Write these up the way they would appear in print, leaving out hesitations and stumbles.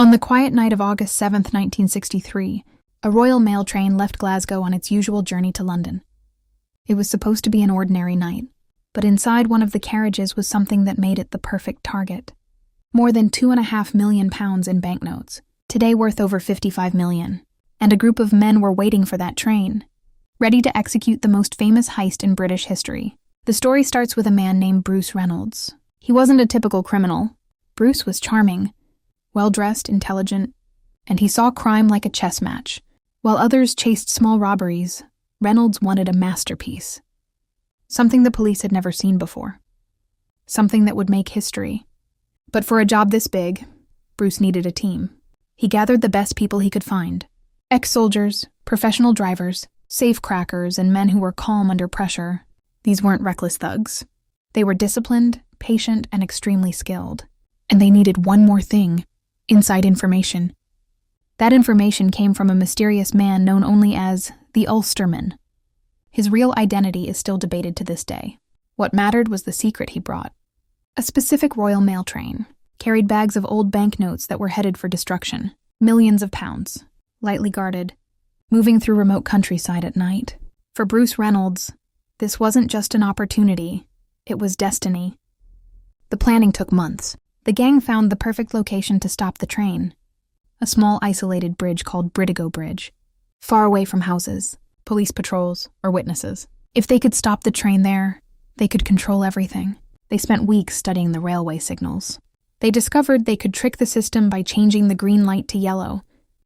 On the quiet night of August 7th, 1963, a Royal Mail train left Glasgow on its usual journey to London. It was supposed to be an ordinary night, but inside one of the carriages was something that made it the perfect target. More than £2.5 million in banknotes, today worth over $55 million, and a group of men were waiting for that train, ready to execute the most famous heist in British history. The story starts with a man named Bruce Reynolds. He wasn't a typical criminal. Bruce was charming, well-dressed, intelligent, and he saw crime like a chess match. While others chased small robberies, Reynolds wanted a masterpiece. Something the police had never seen before. Something that would make history. But for a job this big, Bruce needed a team. He gathered the best people he could find. Ex-soldiers, professional drivers, safecrackers, and men who were calm under pressure. These weren't reckless thugs. They were disciplined, patient, and extremely skilled. And they needed one more thing: inside information. That information came from a mysterious man known only as the Ulsterman. His real identity is still debated to this day. What mattered was the secret he brought. A specific Royal Mail train carried bags of old banknotes that were headed for destruction. Millions of pounds, lightly guarded, moving through remote countryside at night. For Bruce Reynolds, this wasn't just an opportunity, it was destiny. The planning took months. The gang found the perfect location to stop the train. A small isolated bridge called Bridigo Bridge, far away from houses, police patrols, or witnesses. If they could stop the train there, they could control everything. They spent weeks studying the railway signals. They discovered they could trick the system by changing the green light to yellow,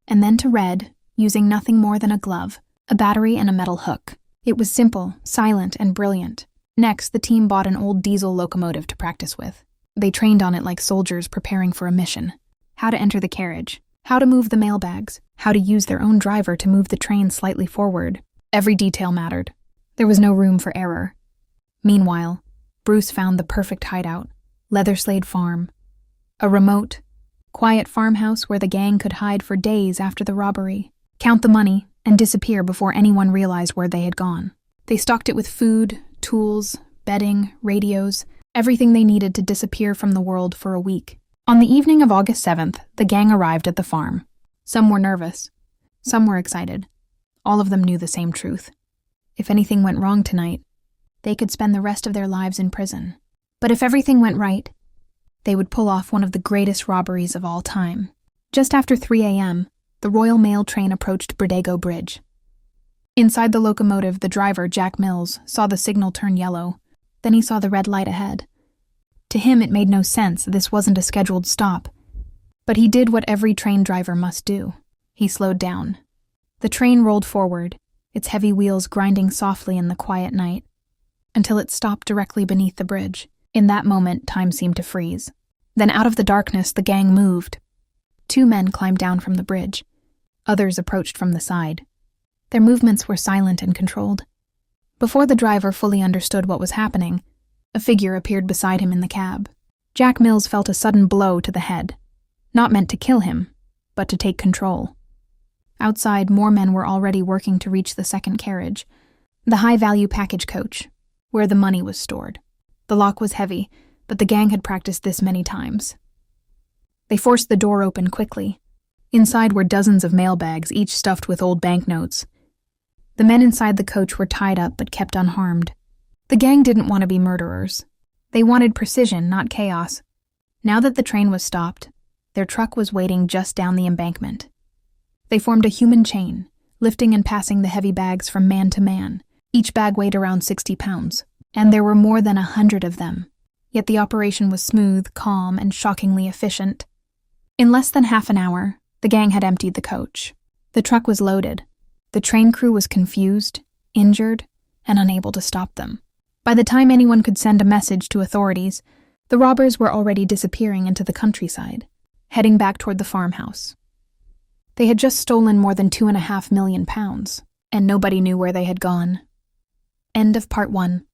and then to red, using nothing more than a glove, a battery, and a metal hook. It was simple, silent, and brilliant. Next, the team bought an old diesel locomotive to practice with. They trained on it like soldiers preparing for a mission. How to enter the carriage, how to move the mailbags, how to use their own driver to move the train slightly forward. Every detail mattered. There was no room for error. Meanwhile, Bruce found the perfect hideout: Leatherslade Farm. A remote, quiet farmhouse where the gang could hide for days after the robbery, count the money, and disappear before anyone realized where they had gone. They stocked it with food, tools, bedding, radios, everything they needed to disappear from the world for a week. On the evening of August 7th, the gang arrived at the farm. Some were nervous. Some were excited. All of them knew the same truth. If anything went wrong tonight, they could spend the rest of their lives in prison. But if everything went right, they would pull off one of the greatest robberies of all time. Just after 3 a.m., the Royal Mail train approached Bridigo Bridge. Inside the locomotive, the driver, Jack Mills, saw the signal turn yellow. Then he saw the red light ahead. To him, it made no sense. This wasn't a scheduled stop. But he did what every train driver must do. He slowed down. The train rolled forward, its heavy wheels grinding softly in the quiet night, until it stopped directly beneath the bridge. In that moment, time seemed to freeze. Then out of the darkness, the gang moved. 2 men climbed down from the bridge. Others approached from the side. Their movements were silent and controlled. Before the driver fully understood what was happening, a figure appeared beside him in the cab. Jack Mills felt a sudden blow to the head, not meant to kill him, but to take control. Outside, more men were already working to reach the second carriage, the high-value package coach, where the money was stored. The lock was heavy, but the gang had practiced this many times. They forced the door open quickly. Inside were dozens of mailbags, each stuffed with old banknotes. The men inside the coach were tied up but kept unharmed. The gang didn't want to be murderers. They wanted precision, not chaos. Now that the train was stopped, their truck was waiting just down the embankment. They formed a human chain, lifting and passing the heavy bags from man to man. Each bag weighed around 60 pounds, and there were more than 100 of them. Yet the operation was smooth, calm, and shockingly efficient. In less than half an hour, the gang had emptied the coach. The truck was loaded. The train crew was confused, injured, and unable to stop them. By the time anyone could send a message to authorities, the robbers were already disappearing into the countryside, heading back toward the farmhouse. They had just stolen more than £2.5 million, and nobody knew where they had gone. End of part 1.